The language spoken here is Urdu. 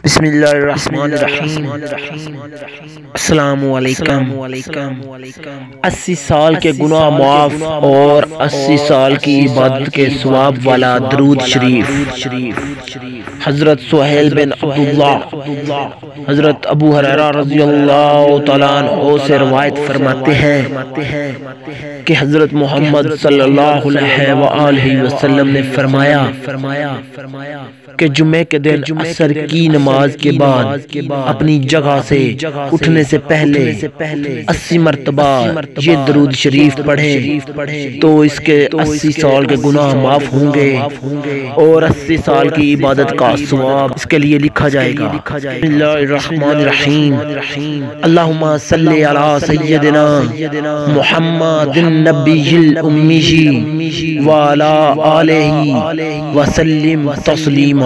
بسم اللہ الرحمن الرحیم۔ السلام علیکم۔ 80 سال کے گناہ معاف اور 80 سال کی عبادت کے ثواب والا درود شریف۔ حضرت سہیل بن عبداللہ حضرت ابو ہریرہ رضی اللہ تعالیٰ عنہ سے روایت فرماتے ہیں کہ حضرت محمد صلی اللہ علیہ وآلہ وسلم نے فرمایا کہ جمعے کے دن عصر کی نماز کے بعد اپنی جگہ سے اٹھنے سے پہلے 80 مرتبہ یہ درود شریف پڑھیں تو اس کے 80 سال کے گناہ معاف ہوں گے اور 80 سال کی عبادت کا ثواب اس کے لیے لکھا جائے گا۔ بسم اللہ الرحمن الرحیم۔ اللہم صلی علی سیدنا محمد النبی الامی وعلی آلہ وسلم تسلیما۔